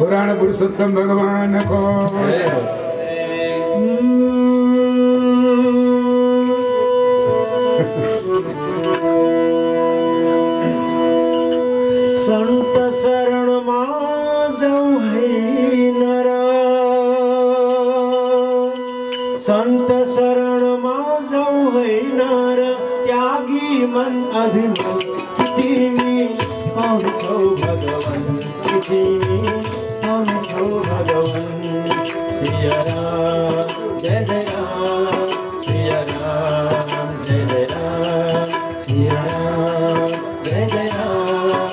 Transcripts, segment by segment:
पुराण पुरुषोत्तम भगवान को संत शरण में जाऊं है नर, संत शरण में जाऊं है नर, त्यागी मन अभिमान कितनी कौन छो भगवान, कितनी कौन छो भगवान। सिया राम जय जय राम, सिया राम जय जय राम, सिया राम जय जय राम।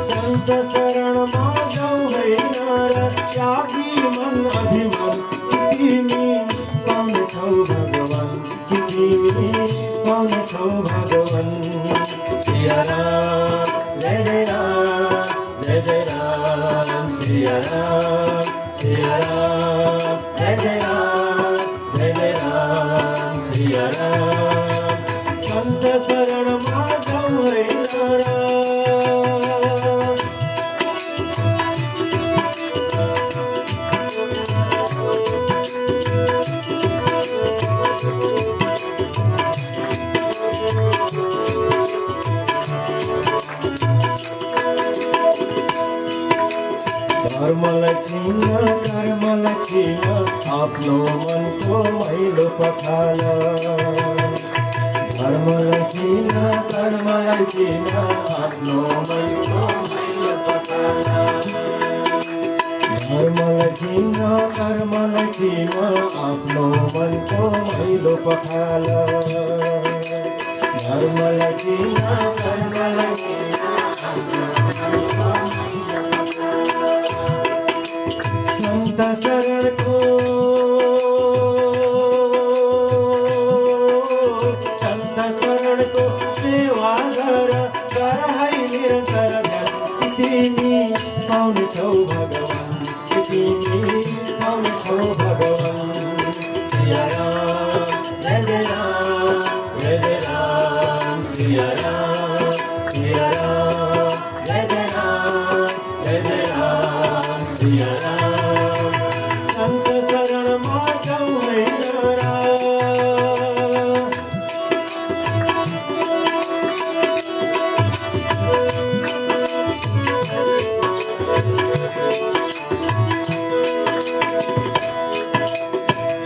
संत शरण में जाऊं है नर, त्यागी मन अभिमान कितनी कौन छो भगवान, कितनी कौन छो भगवान। सिया राम जय जय राम, जय जय राम, सिया राम, सिया राम जय जय राम, जय जय राम, सिया राम। संत शरण में जाऊं है नर। कर्म लक्षीना आपनो मन को मैलो पखाला। कर्म लक्षीना आपनो मन को मैलो पखाला। कर्म लक्षीना आपनो मन को मैलो पखाला। कर्म लक्षीना संत शरण को, संत शरण को सेवा कर है निरंतर धन। कितनी कौन छो भगवान, कितनी कौन छो भगवान। सिया राम जय जय राम, जय जय राम, सिया राम, सिया राम जय जय राम, जय जय राम, सिया राम। संत शरण में जाऊं है नर।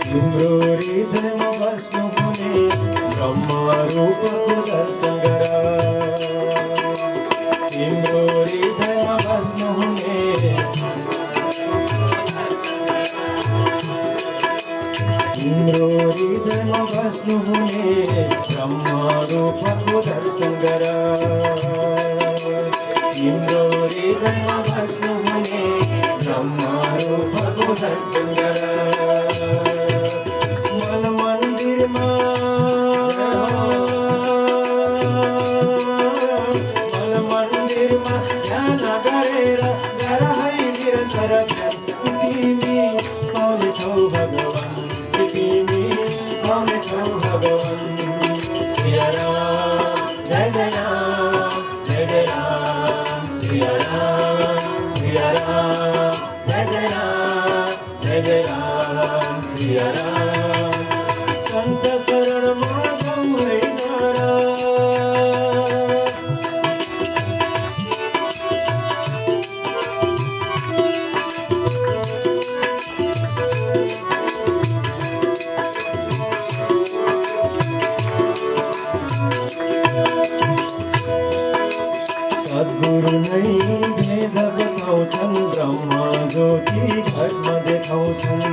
हृदय में वैष्णव मुनि ब्रह्म रूप को दर्शन करा। हृदय में वैष्णव मुनि हृदय में वैष्णव मुनि ब्रह्म रूप को दर्शन करा। हृदय में वैष्णव मुनि ब्रह्म रूप को दर्शन करा। मन मंदिर में, मन मंदिर में ध्यान करेरा, कर है निरंतर ध्यान। कितनी कौन छो भगवान, कितनी कौन छो भगवान। सिया राम जय जय राम, जय जय राम, सिया राम, सिया राम जय जय राम, जय जय राम, सिया राम। संत शरण में जाऊं है नर। सद्गुरु नहीं भेद बताउँछन्, ब्रह्म ज्योति घटमा देखाउँछन्।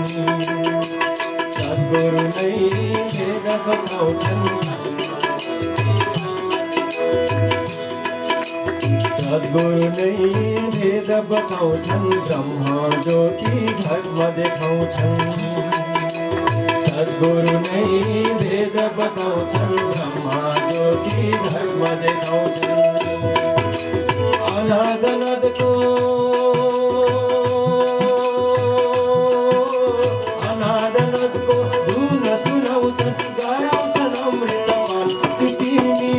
सद्गुरु नहीं भेद बताउँछन्, सद्गुरु नहीं भेद बताउँछन्, ब्रह्म ज्योति घटमा देखाउँछन्। सद्गुरु नहीं भेद बताउँछन्, ब्रह्म ज्योति घटमा देखाउँछन्। अनाद अनाद को, अनाद अनाद को धुन सुनाउँछन्, गाउँछन् अमृतपान। कितनी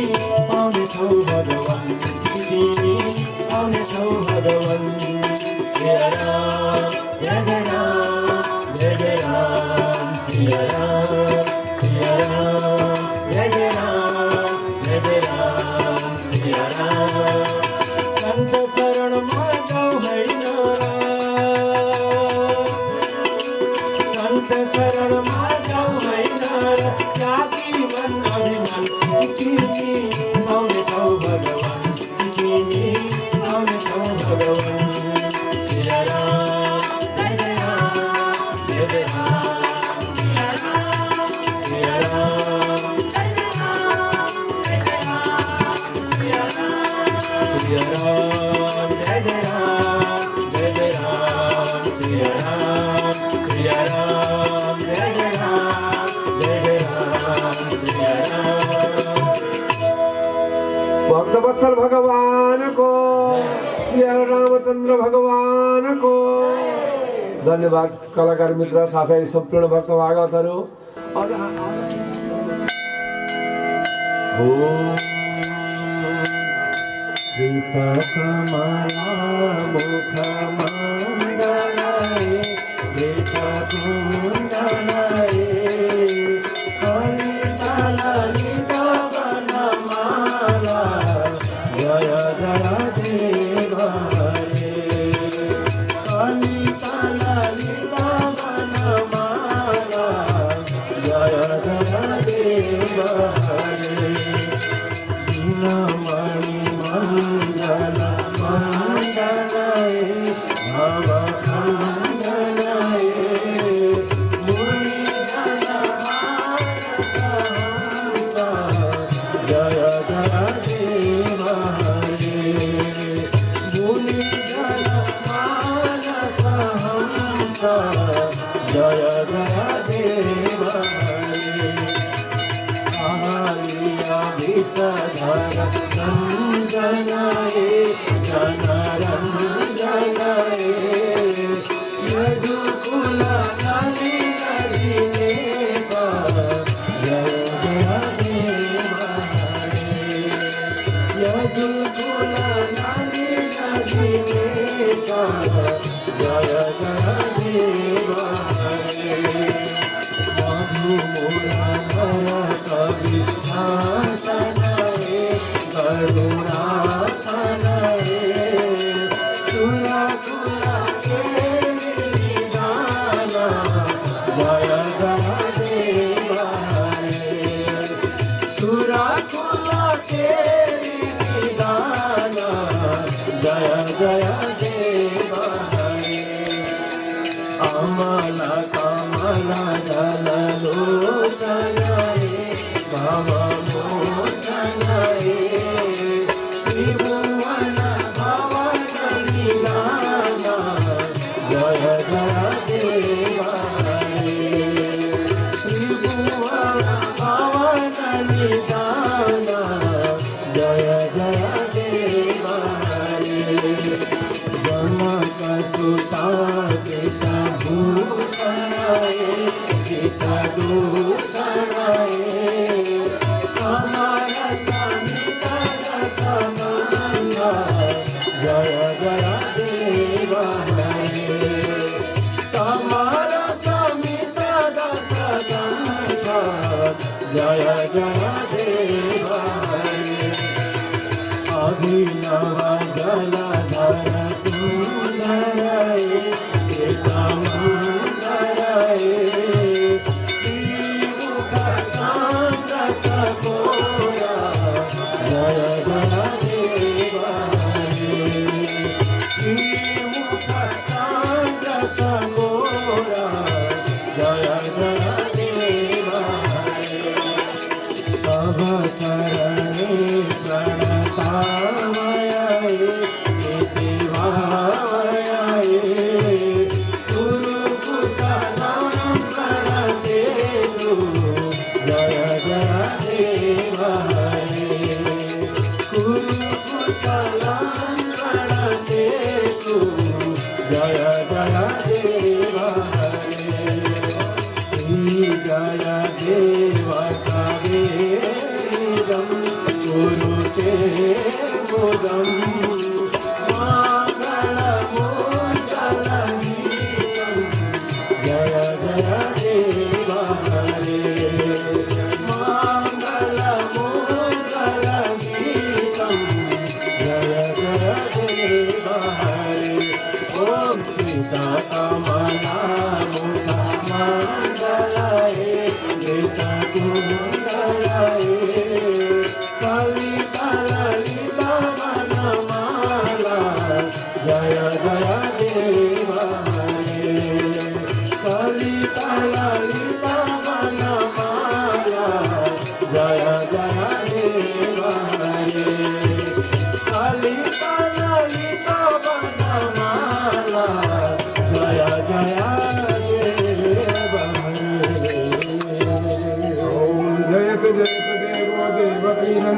पाउने छौ भगवान, कितनी पावन छौ भगवान सिया राम जय जय राम जय जय राम सिया राम जय जय राम जय जय राम सिया राम संत शरण में जाओ है संत शरण में जाओ है त्यागी मन अभिमान किसी पावन छौ भगवान किसी पावन छौ भगवान सिया राम जय जय राम जय जय राम सिया राम सिया राम जय जय राम जय जय राम सिया राम जय जय राम जय जय राम सिया राम भक्त वत्सल भगवान को सिया रामचंद्र भगवान को धन्यवाद कलाकार मित्र साथै सम्पूर्ण भक्त भागवतहरू सीता कमला मुख मंगलाए बेटा कुंदलाए कलिता ललिता वनमाला जय जय देव हरे कलिता ललिता वनमाला जय जय देव हरे मणि मंगल मंगलाए भव मंगलाए मुनि जन मानस जय जय देव हरे मुनि जन मानस जय जय देव हरे विषधर रंजनाए जनरंजनाए यदुकुल नली नलिनेश जय जय देव हरे यदुकुल नली नलिनेश जय जय देव हरे कवि आसनाए करुणासनाए सुरकुला के निदाना जय जय देव हरे सुरकुला के निदाना जय जय देव हरे अमल कमल जल लोचनाए भव मोचनाए त्रिभुवन भवन निदाना जय जय देव हरे त्रिभुवन भवन निदाना जय जय देव हरे जनक सुता पिता भूषणाए पिता दूषणाए समय समिता समन्ना जय जय देव हरे समय समिता समन्ना जय जय देव हरे अभिनव जलधर सुंदराए एकमंगलाए श्रीमुख शांत सकोरा जय जय देव हरे श्रीमुख शांत सकोरा जय जय देव हरे सब चरणे प्रणतामयाए देवामयाए कुरुकुशलं प्रणतेषु जय जय देव हरे कुरुकुशलं प्रणतेषु जय